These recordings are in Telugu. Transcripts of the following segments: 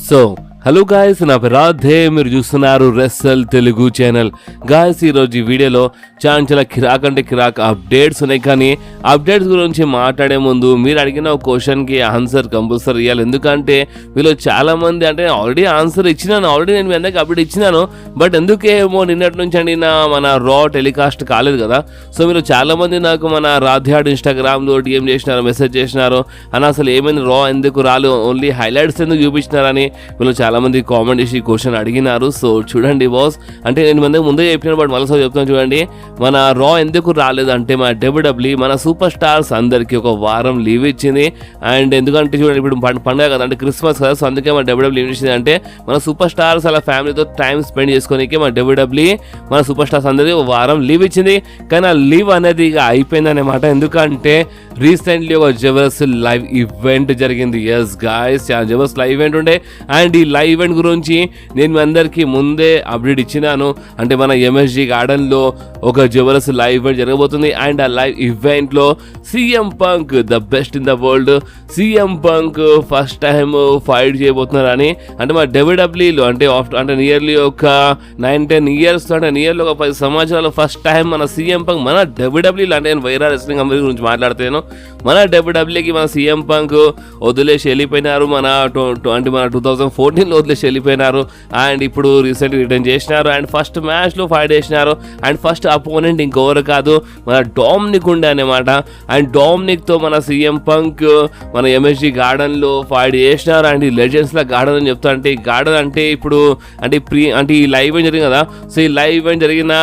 సో హలో గాయస్, నా పేరు రాధే, మీరు చూస్తున్నారు రెస్సల్ తెలుగు ఛానల్. గాయస్, ఈరోజు ఈ వీడియోలో చాలా కిరాక్ అంటే కిరాక్ అప్డేట్స్ ఉన్నాయి. కానీ అప్డేట్స్ గురించి మాట్లాడే ముందు మీరు అడిగిన ఒక క్వశ్చన్కి ఆన్సర్ కంపల్సరీ ఇవ్వాలి. ఎందుకంటే వీళ్ళు చాలామంది అంటే ఆల్రెడీ ఆన్సర్ ఇచ్చినాను, ఆల్రెడీ నేను మీ అందరికి అప్డేట్ ఇచ్చినాను. బట్ ఎందుకేమో నిన్నటి నుంచి అండి మన రా టెలికాస్ట్ కాలేదు కదా. సో మీరు చాలామంది నాకు మన రాధ్యాడ్ ఇన్స్టాగ్రామ్లో డిఎం చేసినారు, మెసేజ్ చేసినారు, అని అసలు ఏమైంది రా ఎందుకు రాలు, ఓన్లీ హైలైట్స్ ఎందుకు చూపించినారని వీళ్ళు చాలామంది కామెంట్ చేసి క్వశ్చన్ అడిగినారు. సో చూడండి బాస్, అంటే నేను ముందే చెప్పినాను, బట్ మళ్ళీ చెప్తాను చూడండి. మన రా ఎందుకు రాలేదు అంటే మన డబ్ల్యూడబ్ల్యూ మన సూపర్ స్టార్స్ అందరికీ ఒక వారం లీవ్ ఇచ్చింది. అండ్ ఎందుకంటే చూడండి, ఇప్పుడు పండుగ కదా, అంటే క్రిస్మస్ కదా. సో అందుకే మన డబ్ల్యూడబ్ల్యూ లీవ్ ఇచ్చింది. అంటే మన సూపర్ స్టార్స్ అలా ఫ్యామిలీతో టైం స్పెండ్ చేసుకోనికి మన డబ్ల్యూడబ్ల్యూ మన సూపర్ స్టార్స్ అందరికీ ఒక వారం లీవ్ ఇచ్చింది. కానీ ఆ లీవ్ అనేది ఇక అయిపోయింది అనమాట. ఎందుకంటే రీసెంట్లీ ఒక జబర్దస్త్ లైవ్ ఈవెంట్ జరిగింది. ఎస్ గాయస్, చాలా జబర్దస్త్ లైవ్ ఈవెంట్ ఉండే. అండ్ ఈ లైవ్ ఈవెంట్ గురించి నేను మీ అందరికీ ముందే అప్డేట్ ఇచ్చినాను. అంటే మన ఎంఎస్జీ గార్డెన్లో ఒక జబర్దస్త్ లైవ్ ఈవెంట్ జరగబోతుంది. అండ్ ఆ లైవ్ ఈవెంట్లో CM punk, the best in the world, CM punk first time fight చేయబోతున్నారు అని. అంటే మన డబ్ల్యూడబ్ల్యూలో అంటే నియర్లీ ఒక 9-10 ఇయర్స్, అంటే నియర్లీ ఒక 10 సంవత్సరాలు ఫస్ట్ టైం మన సీఎం పంక్ మన డబ్ల్యూడబ్ల్యూలో, అంటే నేను వైరా రెస్లింగ్ కంపెనీ గురించి మాట్లాడుతాను, మన డబ్ల్యూడబ్ల్యూకి మన సీఎం పంక్ వదిలేసి వెళ్ళిపోయినారు. మన 2014లో వదిలేసి వెళ్ళిపోయినారు. అండ్ ఇప్పుడు రీసెంట్గా రిటర్న్ చేసినారు. అండ్ ఫస్ట్ మ్యాచ్లో ఫైట్ చేసినారు. అండ్ ఫస్ట్ అపోనెంట్ ఇంకెవరు కాదు, మన డామినిక్ ఉండే అనమాట. అండ్ డామినిక్తో మన సీఎం పంక్ మన ఎంఎస్జీ గార్డెన్లో ఫైట్ చేసినారు. అండ్ ఈ లెజెండ్స్ల గార్డెన్ అని చెప్తా. అంటే ఈ గార్డెన్ అంటే ఇప్పుడు అంటే ఈ లైవ్ ఈవెంట్ జరిగింది కదా. సో ఈ లైవ్ ఈవెంట్ జరిగిన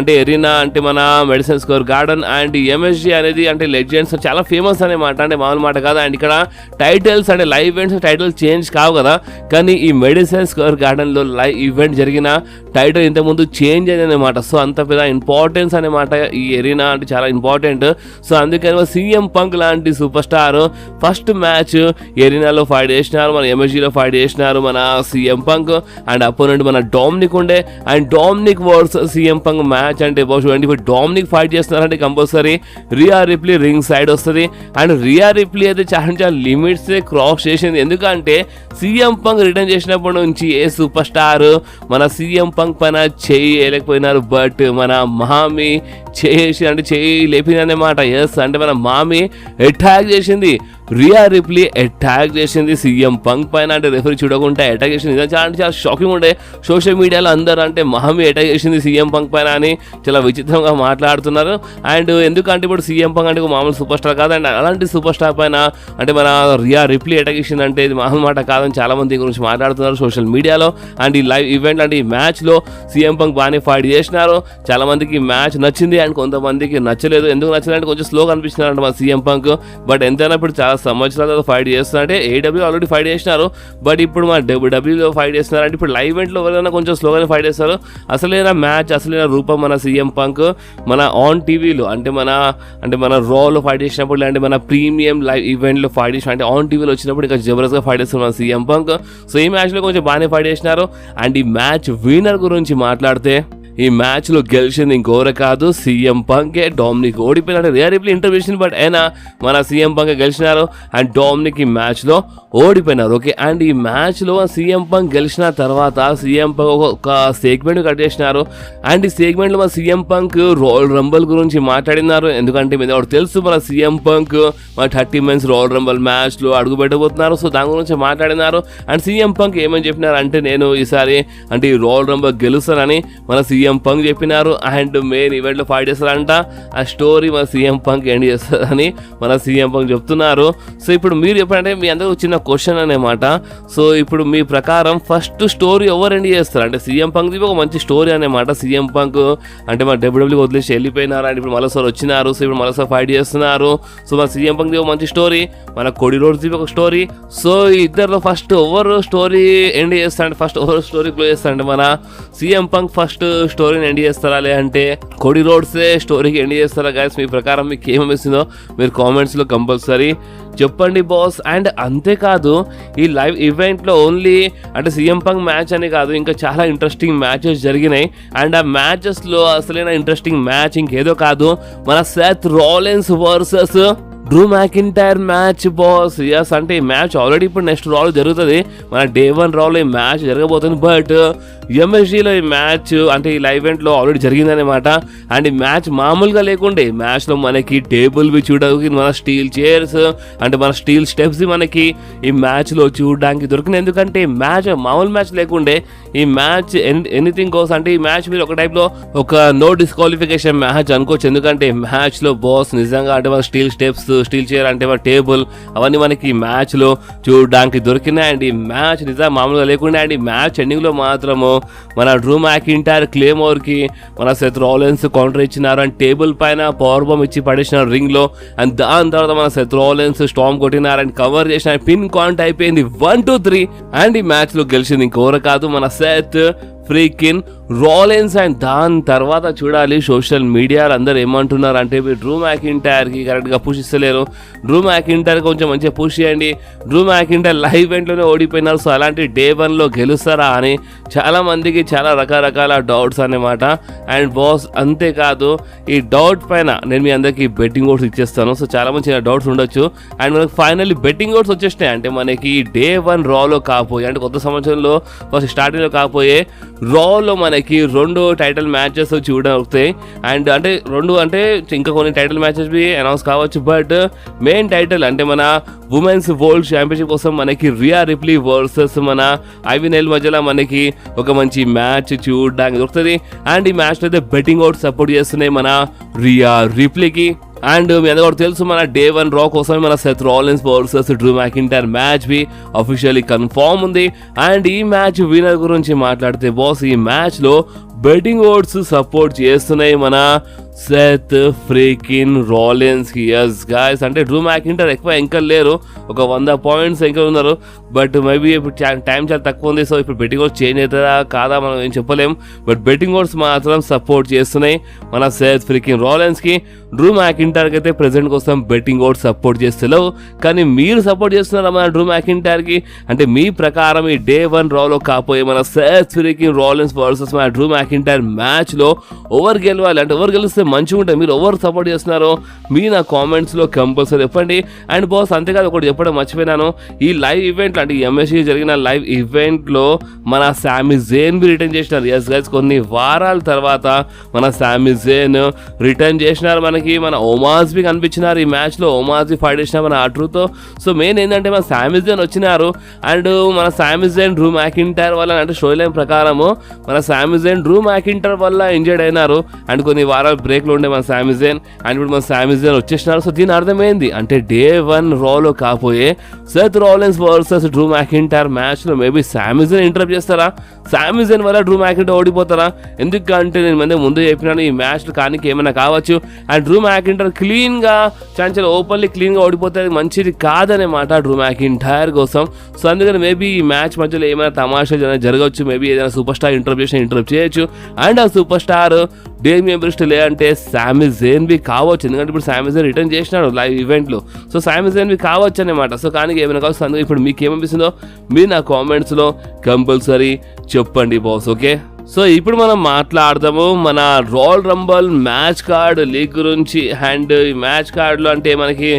అంటే ఎరీనా అంటే మన medicine square garden. And MSG అనేది అంటే లెజెండ్స్ చాలా ఫేమస్ అనమాట, అంటే మామూలు మాట కాదు. అండ్ ఇక్కడ టైటిల్స్ అంటే లైవ్ ఈవెంట్స్ టైటిల్స్ చేంజ్ కావు కదా. కానీ ఈ మెడిసిన్ స్క్వేర్ గార్డెన్లో లైవ్ ఈవెంట్ జరిగిన టైటిల్ ఇంతకుముందు చేంజ్ అయింది అనమాట. సో అంత పెద్ద ఇంపార్టెన్స్ అనమాట ఈ ఎరీనా, అంటే చాలా ఇంపార్టెంట్. సో అందుకని సీఎం పంక్ లాంటి సూపర్ స్టార్ ఫస్ట్ మ్యాచ్ ఎరీనాలో ఫైట్ చేసినారు, మన ఎంఎస్జీలో ఫైట్ చేసినారు మన సీఎం పంక్. అండ్ అపోనెంట్ మన డామినిక్ ఉండే. And Dominik versus CM Punk match అంటే చూడండి, ఇప్పుడు డామినిక్ ఫైట్ చేస్తున్నారంటే compulsory Rhea Ripley ringside వస్తుంది. అండ్ రియా రిప్లీ అయితే చాలా లిమిట్స్ క్రాస్ చేసింది. ఎందుకంటే సీఎం పంక్ రిటర్న్ చేసినప్పటి నుంచి ఏ సూపర్ స్టార్ మన సీఎం పంక్ పైన చేయి వేయలేకపోయినారు. బట్ మన మామి చేయి లేపిందన్నమాట. ఎస్, అంటే మన మామి అటాక్ చేసింది, రియా రిప్లీ అటాక్ చేసింది సీఎం పంక్ పైన. అంటే రెఫరీ చూడకుండా అటాక్ చేసింది. చాలా షాకింగ్ ఉండే. సోషల్ మీడియాలో అందరూ అంటే మామి అటాక్ చేసింది సీఎం పంక్ పైన అని చాలా విచిత్రంగా మాట్లాడుతున్నారు. అండ్ ఎందుకంటే ఇప్పుడు సీఎం పంక్ అంటే మామూలు సూపర్ స్టార్ కాదు. అండ్ అలాంటి సూపర్ స్టార్ పైన అంటే మన రియా రిప్లీ అటాక్ చేసింది అంటే ఇది మామూలు మాట కాదని చాలా మంది గురించి మాట్లాడుతున్నారు సోషల్ మీడియాలో. అండ్ ఈ లైవ్ ఈవెంట్ అంటే ఈ మ్యాచ్లో సీఎం పంక్ బాగానే ఫైట్ చేసినారు. చాలా మందికి ఈ మ్యాచ్ నచ్చింది అండ్ కొంతమందికి నచ్చలేదు. ఎందుకు నచ్చలేదంటే కొంచెం స్లోగా అనిపిస్తున్నారు అంటే మన సీఎం పంక్. బట్ ఎంతైనా ఇప్పుడు చాలా సంవత్సరాలు ఫైట్ చేస్తున్నారంటే ఏడబ్ల్యూ ఆల్రెడీ ఫైట్ చేసినారు. బట్ ఇప్పుడు మన డబ్ల్యూడబ్ల్యూలో ఫైట్ చేస్తున్నారు. అంటే ఇప్పుడు లైవ్ ఈవెంట్లో ఎవరైనా కొంచెం స్లోగానే ఫైట్ చేస్తారు. అసలైన మ్యాచ్, అసలైన రూపం మన సీఎం పంక్ మన ఆన్ టీవీలో అంటే మన రాలో ఫైట్ చేసినప్పుడు, అంటే మన ప్రీమియం లైవ్ ఈవెంట్లో ఫైట్ చేసిన అంటే ఆన్ టీవీలో వచ్చినప్పుడు ఇంకా జబర్దస్త్గా ఫైట్ చేస్తున్నారు మన సీఎం పంక్. సో ఈ మ్యాచ్లో కొంచెం బాగానే ఫైట్ చేసినారు. అండ్ ఈ మ్యాచ్ విన్నర్ గురించి మాట్లాడితే ఈ మ్యాచ్లో గెలిచింది ఇంకోరే కాదు, సీఎం పంకే. డామినిక్ ఓడిపోయినట్టు రియా రిప్లీ ఇంటర్వ్యూషన్, బట్ అయినా మన సీఎం పంకే గెలిచినారు. అండ్ డామినిక్ ఈ మ్యాచ్లో ఓడిపోయినారు. ఓకే, అండ్ ఈ మ్యాచ్లో సీఎం పంక్ గెలిచిన తర్వాత సీఎం పంక్ ఒక సెగ్మెంట్ కట్ చేసినారు. అండ్ ఈ సెగ్మెంట్లో మన సీఎం పంక్ రాయల్ రంబల్ గురించి మాట్లాడినారు. ఎందుకంటే మీద తెలుసు మన సీఎం పంక్ మన 30 మెన్స్ రాయల్ రంబల్ మ్యాచ్లో అడుగు పెట్టబోతున్నారు. సో దాని గురించి మాట్లాడినారు. అండ్ సీఎం పంక్ ఏమని చెప్పినారు అంటే నేను ఈసారి అంటే ఈ రాయల్ రంబల్ గెలుస్తానని మన సీఎం పంక్ చెప్పినారు. అండ్ మెయిన్ ఈవెంట్లో ఫైట్ చేస్తారంట. ఆ స్టోరీ మన సీఎం పంక్ ఎండ్ చేస్తారని మన సీఎం పంక్ చెప్తున్నారు. సో ఇప్పుడు మీరు చెప్పంటే మీ అందరూ చిన్న క్వశ్చన్ అనమాట. సో ఇప్పుడు మీ ప్రకారం ఫస్ట్ స్టోరీ ఎవరు ఎండ్ చేస్తారు అంటే సీఎం పంక్ ఒక మంచి స్టోరీ అనమాట. సీఎం పంక్ అంటే మన డబ్ల్యూడబ్ల్యూ వదిలేసి వెళ్ళిపోయినారు అండ్ ఇప్పుడు మరోసారి వచ్చినారు. సో ఇప్పుడు మరోసారి ఫైట్ చేస్తున్నారు. సో మన సీఎం పంక్ ఒక మంచి స్టోరీ, మన కోడి రోడ్స్ ఒక స్టోరీ. సో ఇద్దరులో ఫస్ట్ ఎవరు స్టోరీ ఎండ్ చేస్తారంటే ఫస్ట్ ఎవరు స్టోరీ క్లోజ్ చేస్తారంటే మన సీఎం పంక్ ఫస్ట్ స్టోరీని ఎండ్ చేస్తారా, లేదంటే కోడి రోడ్సే స్టోరీకి ఎండ్ చేస్తారా? గైస్, మీ ప్రకారం మీకు ఏమేసిందో మీరు కామెంట్స్లో కంపల్సరీ చెప్పండి బాస్. అండ్ అంతేకాదు ఈ లైవ్ ఈవెంట్లో ఓన్లీ అంటే సీఎం పంక్ మ్యాచ్ అని కాదు, ఇంకా చాలా ఇంట్రెస్టింగ్ మ్యాచెస్ జరిగినాయి. అండ్ ఆ మ్యాచెస్లో అసలైన ఇంట్రెస్టింగ్ మ్యాచ్ ఇంకేదో కాదు, మన Seth Rollins versus Drew McIntyre match boss. Yes, అంటే ఈ మ్యాచ్ ఆల్రెడీ ఇప్పుడు నెక్స్ట్ రాలో జరుగుతుంది, మన డే 1 రాలో ఈ మ్యాచ్ జరగబోతుంది. బట్ ఎంఎస్జీలో ఈ మ్యాచ్ అంటే ఈ లైవ్ ఈవెంట్లో ఆల్రెడీ జరిగిందనమాట. అండ్ ఈ మ్యాచ్ మామూలుగా లేకుండే, మ్యాచ్లో మనకి టేబుల్ చూడడానికి మన స్టీల్ చైర్స్ అంటే మన స్టీల్ స్టెప్స్ మనకి ఈ మ్యాచ్లో చూడడానికి దొరికింది. ఎందుకంటే మ్యాచ్ మామూలు మ్యాచ్ లేకుండే, ఈ మ్యాచ్ ఎనీథింగ్ కోసం అంటే ఈ మ్యాచ్ మీరు ఒక టైప్లో ఒక నో డిస్క్వాలిఫికేషన్ మ్యాచ్ అనుకోవచ్చు. ఎందుకంటే మ్యాచ్లో బాస్ నిజంగా అంటే మన స్టీల్ స్టెప్స్, స్టీల్ చైర్ అంటే మన టేబుల్ అవన్నీ మనకి ఈ మ్యాచ్లో చూడడానికి దొరికినాయి. అండ్ ఈ మ్యాచ్ నిజంగా మామూలుగా లేకుండా, అండ్ ఈ మ్యాచ్ ఎండింగ్లో మాత్రము మన డ్రూ మ్యాకింటైర్ క్లేమోర్కి మన సెత్ రాలిన్స్ కౌంటర్ ఇచ్చినారు. అండ్ టేబుల్ పైన పవర్ బాంబ్ ఇచ్చి పడేసినారు రింగ్లో. అండ్ దాని తర్వాత మన సెత్ రాలిన్స్ స్టామ్ కొట్టినారు అండ్ కవర్ చేసిన పిన్ కాంట్ అయిపోయింది 1-2-3. అండ్ ఈ మ్యాచ్లో గెలిచింది ఇంకెవరు కాదు, మన సెత్ ఫ్రీకిన్ రాలిన్స్. అండ్ దాని తర్వాత చూడాలి సోషల్ మీడియాలో అందరు ఏమంటున్నారు అంటే మీరు డ్రూ మ్యాకింటైర్కి కరెక్ట్గా పుష్ ఇస్తలేరు, డ్రూ మ్యాకింటైర్ కొంచెం మంచిగా పుష్ చేయండి, డ్రూ మ్యాకింటైర్ లైవ్ ఈవెంట్లోనే ఓడిపోయినారు, సో అలాంటి డే 1లో గెలుస్తారా అని చాలా మందికి చాలా రకరకాల డౌట్స్ అన్నమాట. అండ్ బాస్ అంతేకాదు ఈ డౌట్ పైన నేను మీ అందరికీ బెట్టింగ్ ఓట్స్ ఇచ్చేస్తాను. సో చాలా మంచి డౌట్స్ ఉండొచ్చు. అండ్ మనకి ఫైనల్లీ బెట్టింగ్ ఓట్స్ వచ్చేసినాయి. అంటే మనకి డే 1 రాలో కాపోయి అంటే కొత్త సంవత్సరంలో ఫస్ట్ స్టార్టింగ్లో కాపోయే రాలో మనకి 2 టైటిల్ మ్యాచెస్ చూడవుతాయి. అండ్ అంటే 2 అంటే ఇంకా కొన్ని టైటిల్ మ్యాచెస్ బి అనౌన్స్ కావచ్చు. బట్ మెయిన్ టైటిల్ అంటే మన ఉమెన్స్ వరల్డ్ ఛాంపియన్షిప్ కోసం మనకి రియా రిప్లీ వర్సెస్ మన ఐవీ నెల్ మధ్యలో మనకి ఒక మంచి మ్యాచ్ చూడడానికి దొరుకుతుంది. అండ్ ఈ మ్యాచ్లో అయితే బెట్టింగ్ అవుట్ సపోర్ట్ చేస్తున్నాయి మన రియా రిప్లీకి. అండ్ మీ అందరూ కూడా తెలుసు మన డే 1 రా కోసమే మన Seth Rollins versus Drew McIntyre match be officially confirm ఉంది. అండ్ ఈ మ్యాచ్ విన్నర్ గురించి మాట్లాడితే బాస్ ఈ మ్యాచ్లో బెట్టింగ్ ఓట్స్ సపోర్ట్ చేస్తున్నాయి మన Seth freaking Rollins. Yes guys, అంటే డ్రూ మ్యాకింటైర్ ఎక్కువ ఇంకా లేరు, ఒక 100 పాయింట్స్ ఇంకా ఉన్నారు. బట్ మేబీ ఇప్పుడు టైం చాలా తక్కువ ఉంది, సో ఇప్పుడు బెట్టింగ్ ఓట్స్ చేంజ్ అవుతుందా కాదా మనం ఏం చెప్పలేం. బట్ బెట్టింగ్ ఓట్స్ మాత్రం సపోర్ట్ చేస్తున్నాయి మన సెత్ ఫ్రీకిన్ రాలిన్స్కి. డ్రూ మ్యాకింటైర్కి అయితే ప్రెజెంట్ కోసం బెట్టింగ్ ఓట్స్ సపోర్ట్ చేస్తలేవు, కానీ మీరు సపోర్ట్ చేస్తున్నారా మన డ్రూ మ్యాకింటైర్కి? అంటే మీ ప్రకారం ఈ డే 1 రాలో కాపోయే మన సెత్ ఫ్రీకిన్ రాలిన్స్ వర్సెస్ మన డ్రూ మ్యాకింటైర్ మ్యాచ్లో ఓవర్ గెలవాలి అంటే ఓవర్ గెలిస్తే మంచిగా ఉంటుంది, మీరు ఎవరు సపోర్ట్ చేస్తున్నారో మీ నా కామెంట్స్లో కంపల్సరీ చెప్పండి. అండ్ బాస్ అంతేకాదు ఒకటి చెప్పడం మర్చిపోయినాను, ఈ లైవ్ ఈవెంట్లో అంటే ఎంఎస్సీ జరిగిన లైవ్ ఈవెంట్లో మన సామీ జేన్ బి రిటర్న్ చేసినారు. ఎస్ గైస్, కొన్ని వారాల తర్వాత మన సామీ జేన్ రిటర్న్ చేసినారు. మనకి మన ఒమాజ్ బి కనిపించినారు ఈ మ్యాచ్లో, ఒమాజ్ బి ఫైట్ చేసిన మన ఆట్రూతో. సో మెయిన్ ఏంటంటే మన సామీ జేన్ వచ్చినారు. అండ్ మన సామీ జేన్ డ్రూ మ్యాకింటైర్ వల్ల అంటే స్టోరీ లైన్ ప్రకారము మన సామీ జేన్ డ్రూ మ్యాకింటైర్ వల్ల ఇంజర్డ్ అయినారు. అండ్ కొన్ని వారాలు బ్రేక్లో ఉండే మన సామీ జేన్, అండ్ ఇప్పుడు మన సామీ జేన్ వచ్చేసినారు. సో దీని అర్థమైంది అంటే డే 1 రాలో కాపోయే Seth Rollins versus Drew McIntyre మ్యాచ్లో మేబీ సామీ జేన్ ఇంటరప్ట్ చేస్తారా, సామీ జేన్ వల్ల డ్రూ మ్యాకింటైర్ ఓడిపోతారా? ఎందుకంటే నేను ముందు చెప్పినాను ఈ మ్యాచ్లో కానీ ఏమైనా కావచ్చు. అండ్ డ్రూ మ్యాకింటైర్ క్లీన్గా చాలా ఓపెన్లీ క్లీన్గా ఓడిపోతే మంచిది కాదనే మాట డ్రూ మ్యాకింటైర్ కోసం. సో అందుకని మేబీ ఈ మ్యాచ్ మధ్యలో ఏమైనా తమాషాలు జరగవచ్చు, మేబీ ఏదైనా సూపర్ స్టార్ ఇంటరప్ట్ చేయొచ్చు. అండ్ ఆ సూపర్ స్టార్ డేమియన్ ప్రిస్ట్ లేదంటే సామీ జేన్ బి కావచ్చు, ఎందుకంటే ఇప్పుడు సామీ జేన్ రిటర్న్ చేసినాడు లైవ్ ఈవెంట్లో. సో సామీ జేన్ బి కావచ్చు అనమాట. సో కానీ ఏమైనా కావచ్చు, అందుకే ఇప్పుడు మీకు ఏమనిపిస్తుందో మీరు నా కామెంట్స్లో కంపల్సరీ చెప్పండి బాస్. ఓకే, సో ఇప్పుడు మనం మాట్లాడదాము మన royal Rumble match card league గురించి. అండ్ ఈ మ్యాచ్ కార్డులో అంటే మనకి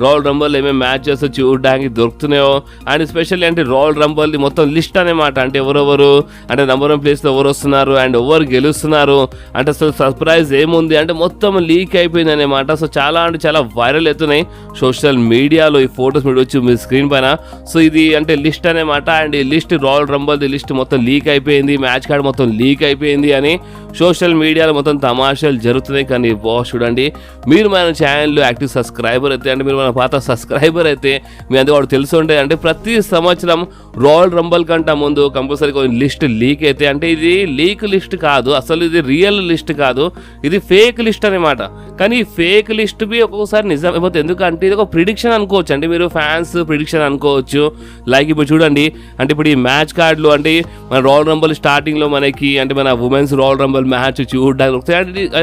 రాయల్ రంబల్ ఏమేమి మ్యాచెస్ చూడడానికి దొరుకుతున్నాయో, అండ్ ఎస్పెషల్లీ అంటే రాయల్ రంబల్ మొత్తం లిస్ట్ అనమాట. అంటే ఎవరెవరు అంటే నెంబర్ 1 ప్లేస్లో ఎవరు వస్తున్నారు అండ్ ఎవరు గెలుస్తున్నారు అంటే అసలు సర్ప్రైజ్ ఏముంది అంటే మొత్తం లీక్ అయిపోయింది అనమాట. సో చాలా అంటే చాలా వైరల్ అవుతున్నాయి సోషల్ మీడియాలో ఈ ఫొటోస్ మీరు వచ్చి మీ స్క్రీన్ పైన. సో ఇది అంటే లిస్ట్ అనమాట. అండ్ ఈ లిస్ట్ రాయల్ రంబల్ లిస్ట్ మొత్తం లీక్ అయిపోయింది, మ్యాచ్ కార్డ్ మొత్తం లీక్ అయిపోయింది అని సోషల్ మీడియాలో మొత్తం తమాషాలు జరుగుతున్నాయి. కానీ బాస్ చూడండి, మీరు మన ఛానల్లో యాక్టివ్ సబ్స్క్రైబర్ అయితే అంటే మీరు మన పాత సబ్స్క్రైబర్ అయితే మీ అందరూ కూడా తెలుసు ఉంటే అంటే ప్రతి సంవత్సరం రాయల్ రంబల్ కంటే ముందు కంపల్సరీ కొన్ని లిస్ట్ లీక్ అయితే అంటే ఇది లీక్ లిస్ట్ కాదు, అసలు ఇది రియల్ లిస్ట్ కాదు, ఇది ఫేక్ లిస్ట్ అనమాట. కానీ ఈ ఫేక్ లిస్ట్ బి ఒక్కొక్కసారి నిజం అయిపోతుంది, ఎందుకంటే ఇది ఒక ప్రిడిక్షన్ అనుకోవచ్చు. అంటే మీరు ఫ్యాన్స్ ప్రిడిక్షన్ అనుకోవచ్చు. లైక్ ఇప్పుడు చూడండి, అంటే ఇప్పుడు ఈ మ్యాచ్ కార్డులు అంటే మన రాయల్ రంబల్ స్టార్టింగ్లో మనకి అంటే మన ఉమెన్స్ రాయల్ రంబల్ మ్యాచ్ చూడడానికి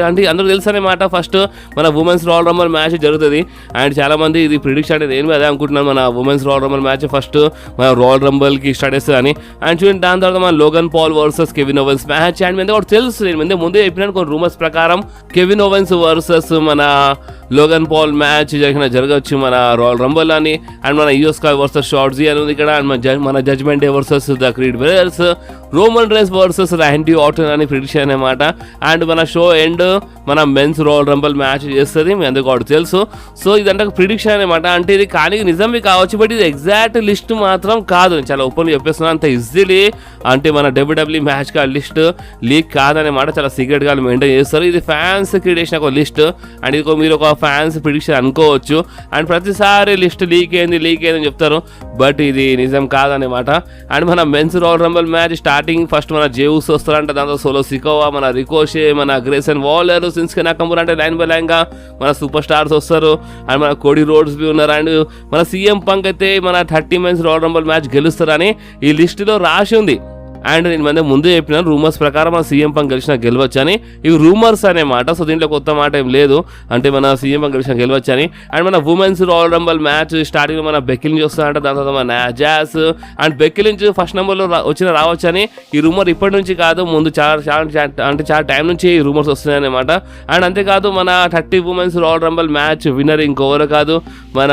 అంటే అందరూ తెలుసు అనమాట. ఫస్ట్ మన ఉమెన్స్ రాయల్ రంబల్ మ్యాచ్ జరుగుతుంది. అండ్ చాలా మంది ఇది ప్రిడిక్షన్ అంటే నేను అదే అనుకుంటున్నాను, మన women's Royal Rumble match first మన రాయల్ రంబల్కి స్టార్ట్ చేస్తుంది అని. అండ్ చూడండి దాని తర్వాత మన Logan Paul versus Kevin Owens match. And మీద కూడా తెలుసు, నేను ముందే చెప్పినాను కొన్ని రూమర్స్ ప్రకారం కెవిన్ ఓవెన్స్ వర్సెస్ మన లోగన్ పాల్ మ్యాచ్ జరగవచ్చు మన రాయల్ రంబల్ అని, అండ్ మన యోస్కా వర్సెస్ షార్ట్జీ అని ఉంది ఇక్కడ, అండ్ మన Judgment Day versus the Creed Brothers, Roman Reigns versus Randy Orton అని ప్రిడిక్షన్ అనమాట. అండ్ మన షో ఎండ్ మన మెన్స్ రాయల్ రంబల్ మ్యాచ్ చేస్తుంది, మీ అందరికీ ఒకటి తెలుసు. సో ఇదంటే ప్రిడిక్షన్ అనమాట. అంటే ఇది కానీ నిజమే కావచ్చు, బట్ ఇది ఎగ్జాక్ట్ లిస్ట్ మాత్రం కాదు. నేను చాలా ఓపెన్గా చెప్పేస్తున్నాను, అంత ఈజీలీ అంటే మన డబ్ల్యూడబ్ల్యూ మ్యాచ్ కా లిస్ట్ లీక్ కాదనమాట, చాలా సీక్రెట్గా మెయింటైన్ చేస్తారు. ఇది ఫ్యాన్స్ క్రియేషన్ ఒక లిస్ట్, అండ్ ఇది మీరు ఒక ఫ్యాన్స్ ప్రిడిక్షన్ అనుకోవచ్చు. అండ్ ప్రతిసారి లిస్ట్ లీక్ అయింది అని చెప్తారు, బట్ ఇది నిజం కాదనమాట. అండ్ మన men's Royal Rumble match starting first మన జేవుస్ వస్తారంట, దాంతో సోలో సికోవా, మన రికోషే, మన గ్రేసన్ వాలర్, సిన్స్కే నాకమురా అంటే లైన్ బై లైన్గా మన సూపర్ స్టార్స్ వస్తారు. అండ్ మన కోడి రోడ్స్ బి ఉన్నారు. అండ్ మన సీఎం పంక్ అయితే మన 30 మెన్స్ రాయల్ రంబల్ మ్యాచ్ గెలుస్తారని ఈ లిస్టులో రాసి ఉంది. అండ్ నేను ముందే చెప్పినాను, రూమర్స్ ప్రకారం మన సీఎం పంక్ గెలవచ్చు అని. ఇవి రూమర్స్ అనే మాట, సో దీంట్లో కొత్త మాట ఏం లేదు. అంటే మన సీఎం పంక్ గెలవచ్చు అని. అండ్ మన women's Royal Rumble match starting మన బెక్కీ లించ్ వస్తారంట, దాని తర్వాత మన జాస్ అండ్ బెక్కీ లించ్ ఫస్ట్ నెంబర్లో రావచ్చు అని. ఈ రూమర్ ఇప్పటి నుంచి కాదు, ముందు చాలా టైం నుంచి ఈ రూమర్స్ వస్తున్నాయి అనమాట. అండ్ అంతేకాదు మన 30 women's Royal Rumble match winner ఇంకెవరు కాదు, మన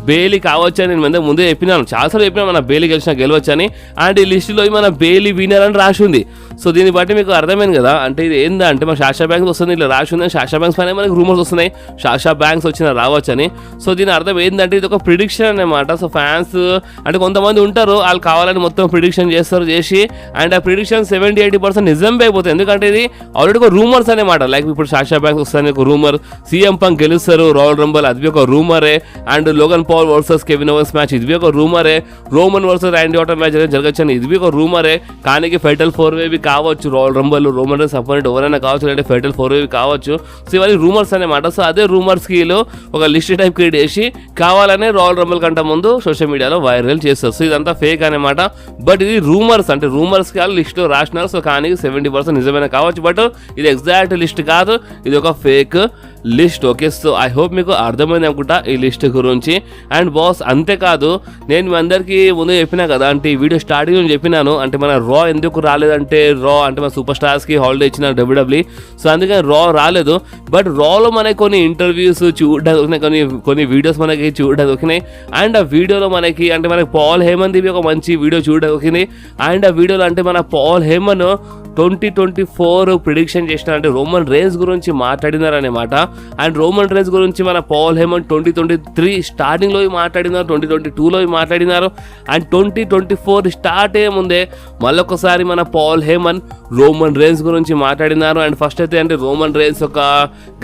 బేలీ కావచ్చు అని నేను ముందే చెప్పినాను, చాలాసార్లు చెప్పినా మన బేలీ గెలవచ్చు అని. అండ్ ఈ లిస్టులో మన బేలీ విన్నర్ అని రాసి ఉంది. సో దీన్ని బట్టి మీకు అర్థమైంది కదా, అంటే ఇది ఏందంటే మన సాషా బ్యాంక్స్ వస్తుంది, ఇట్లా రాసి ఉంది. సాషా బ్యాంక్స్ పైన మనకి రూమర్స్ వస్తున్నాయి, సాషా బ్యాంక్స్ రావచ్చు అని. సో దీని అర్థం ఏంటంటే ఇది ఒక ప్రిడిక్షన్ అనమాట. సో ఫ్యాన్స్ అంటే కొంతమంది ఉంటారు, వాళ్ళు కావాలని మొత్తం ప్రిడిక్షన్ చేసి అండ్ ఆ ప్రిడిక్షన్ 70-80% నిజం అయిపోతుంది. ఎందుకంటే ఇది ఆల్రెడీ ఒక రూమర్స్ అనమాట. లైక్ ఇప్పుడు సాషా బ్యాంక్స్ వస్తాయని ఒక రూమర్, సీఎం పంక్ గెలుస్తారు రాయల్ రంబల్, అది ఒక రూమరే. And Logan Paul versus Kevin Owens match ఇది ఒక రూమరే. Roman versus Randy Orton match జరగచ్చు అని ఇది ఒక రూమరే. కానీ ఫైటల్ 4-way కావచ్చు Royal Rumble, Roman Reigns opponent ఎవరైనా కావచ్చు, లేదంటే ఫైటల్ 4-way కావచ్చు. సో ఇవన్నీ రూమర్స్ అనమాట. సో అదే రూమర్స్కి ఒక లిస్ట్ టైప్ క్రియేట్ చేసి కావాలనే రాయల్ రంబల్ కంటే ముందు సోషల్ మీడియాలో వైరల్ చేస్తారు. సో ఇదంతా ఫేక్ అనమాట. బట్ ఇది రూమర్స్, అంటే రూమర్స్కి వాళ్ళు లిస్ట్లో రాసినారు. సో కానీ 70% నిజమైన కావచ్చు, బట్ ఇది ఎగ్జాక్ట్ లిస్ట్ కాదు, ఇది ఒక fake list. Okay, so I hope మీకు అర్థమైంది అనుకుంటా ఈ లిస్ట్ గురించి. అండ్ బాస్ అంతేకాదు, నేను మీ అందరికీ ముందు చెప్పినా కదా, అంటే ఈ వీడియో స్టార్టింగ్ నుంచి చెప్పినాను, అంటే మన రా ఎందుకు రాలేదంటే అంటే మన సూపర్ స్టార్స్కి హాలిడే ఇచ్చిన డబ్ల్యూడబ్ల్యూ, సో అందుకని రా రాలేదు. బట్ రాలో మనకి కొన్ని ఇంటర్వ్యూస్ చూడడానికి, కొన్ని వీడియోస్ మనకి చూడడానికి, అండ్ ఆ వీడియోలో మనకి అంటే మనకి పాల్ హేమన్ దివి ఒక మంచి వీడియో చూడడానికి. అండ్ ఆ వీడియోలో అంటే మన పాల్ హేమన్ 2024 ప్రిడిక్షన్ చేసిన, అంటే రోమన్ రేన్స్ గురించి మాట్లాడినారనమాట. అండ్ రోమన్ రేన్స్ గురించి మన పాల్ హేమన్ 2023 స్టార్టింగ్లో మాట్లాడినారు, 2022లో మాట్లాడినారు. అండ్ 2024 స్టార్ట్ అయ్యే ముందే మళ్ళొకసారి మన పాల్ హేమన్ రోమన్ రేన్స్ గురించి మాట్లాడినారు. అండ్ ఫస్ట్ అయితే అంటే రోమన్ రేన్స్ ఒక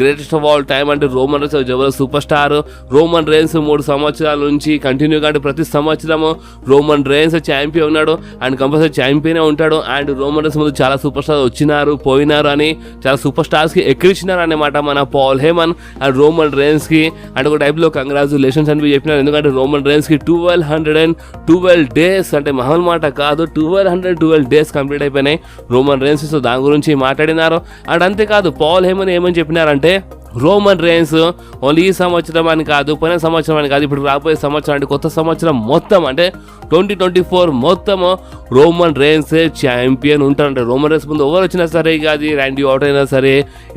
గ్రేటెస్ట్ ఆఫ్ ఆల్ టైమ్, అంటే Roman rains Jaber super star. Roman rains 3 సంవత్సరాల నుంచి కంటిన్యూగా, అంటే ప్రతి సంవత్సరము రోమన్ రేన్స్ ఛాంపియన్ ఉన్నాడు, అండ్ కంపల్సరీ ఛాంపియనే ఉంటాడు. అండ్ రోమన్ రేన్స్ ముందు చాలా సూపర్ స్టార్ వచ్చినారు పోయినారు అని చాలా సూపర్ స్టార్స్కి ఎక్కిరించినారు అనమాట మన పాల్ హేమన్ అండ్ రోమన్ రేన్స్కి. అండ్ ఒక టైప్లో కంగ్రాచులేషన్స్ అని చెప్పినారు, ఎందుకంటే రోమన్ రేన్స్కి 1212 డేస్, అంటే మహల్ మాట కాదు, 1212 డేస్ కంప్లీట్ అయిపోయినాయి రోమన్ రేన్స్. సో దాని గురించి మాట్లాడినారు. అండ్ అంతేకాదు పాల్ హేమన్ ఏమని చెప్పినారంటే, రోమన్ రేన్స్ ఓన్లీ ఈ సంవత్సరం అని కాదు, పోయిన సంవత్సరం అని కాదు, ఇప్పుడు రాబోయే సంవత్సరం అంటే కొత్త సంవత్సరం మొత్తం, అంటే 2024 మొత్తము రోమన్ రేన్సే ఛాంపియన్ ఉంటారంటే. రోమన్ రేన్స్ ముందు ఎవరు వచ్చినా సరే, కాదు రాండీ ఆర్టన్ అయినా సరే,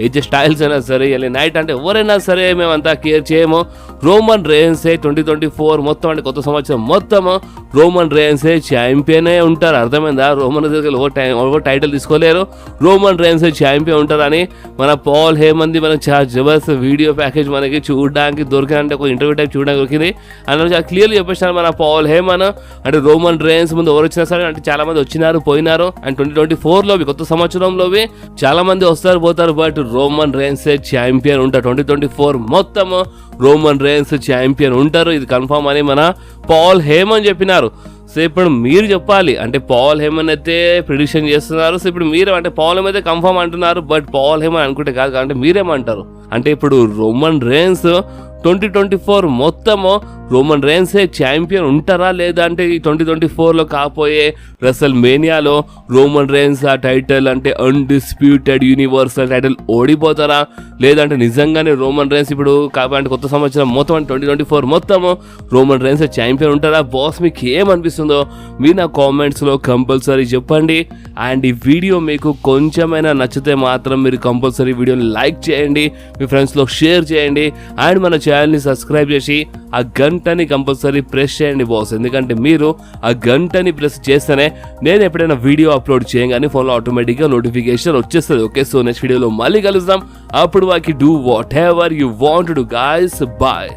ఏజే స్టైల్స్ అయినా సరే, ఎల్ఏ నైట్ అంటే ఎవరైనా సరే మేమంతా కేర్ చేయము. రోమన్ రేన్సే 2024 మొత్తం, అంటే కొత్త సంవత్సరం మొత్తము రోమన్ రేన్సే ఛాంపియనే ఉంటారు. అర్థమైందా? రోమన్ రేన్స్ ఎవరు టైటిల్ తీసుకోలేరు, రోమన్ రేన్సే ఛాంపియన్ ఉంటారని మన పాల్ హేమన్ మనకి చాలా జబర్దస్త్ వీడియో ప్యాకేజ్ మనకి చూడడానికి దొరికిందంటే ఒక ఇంటర్వ్యూ టైప్ చూడడానికి దొరికింది. అందులో క్లియర్లీ చెప్పేసాను మన పాల్ హేమన్, అంటే రోమన్ రేన్స్ ముందు ఎవరు వచ్చినా సరే, అంటే చాలా మంది వచ్చినారు పోయినారు. అండ్ 2024లో కొత్త సంవత్సరంలో చాలా మంది వస్తారు పోతారు, బట్ రోమన్ రేన్సే ఛాంపియన్ ఉంటారు. 2024 మొత్తం రోమన్ రేన్స్ ఛాంపియన్ ఉంటారు, ఇది కన్ఫర్మ్ అని మన పాల్ హేమన్ చెప్పినారు. సో ఇప్పుడు మీరు చెప్పాలి, అంటే పాల్ హేమన్ అయితే ప్రిడిక్షన్ చేస్తున్నారు. సో ఇప్పుడు మీరు అంటే పాల్ హేమన్ అయితే కన్ఫర్మ్ అంటున్నారు, బట్ పాల్ హేమన్ అనుకుంటే కాదు, అంటే మీరేమంటారు? అంటే ఇప్పుడు రోమన్ రేన్స్ 2024 మొత్తము రోమన్ రేన్సే ఛాంపియన్ ఉంటారా లేదా అంటే ఈ 2024లో కాపోయే రెసల్ మేనియాలో రోమన్ రేన్స్ ఆ టైటిల్ అంటే అన్డిస్ప్యూటెడ్ యూనివర్సల్ టైటిల్ ఓడిపోతారా లేదంటే నిజంగానే రోమన్ రేన్స్ ఇప్పుడు కాబట్టి కొత్త సంవత్సరం మొత్తం 2024 మొత్తము రోమన్ రేన్స్ ఛాంపియన్ ఉంటారా బాస్ మీకు ఏమనిపిస్తుందో మీరు నా కామెంట్స్లో కంపల్సరీ చెప్పండి. అండ్ ఈ వీడియో మీకు కొంచెమైనా నచ్చితే మాత్రం మీరు కంపల్సరీ వీడియోని లైక్ చేయండి, మీ ఫ్రెండ్స్లో షేర్ చేయండి అండ్ మన ఛానల్ని సబ్స్క్రైబ్ చేసి ఆ గంటని కంపల్సరీ ప్రెస్ చేయండి బాస్. ఎందుకంటే మీరు ఆ గంటని ప్రెస్ చేస్తేనే నేను ఎప్పుడైనా వీడియో అప్లోడ్ చేయగానే ఫోన్లో ఆటోమేటిక్గా నోటిఫికేషన్ వచ్చేస్తుంది. ఓకే, సో నెక్స్ట్ వీడియోలో మళ్ళీ కలుద్దాం. అప్పుడు వాకి do whatever you want to guys. Bye.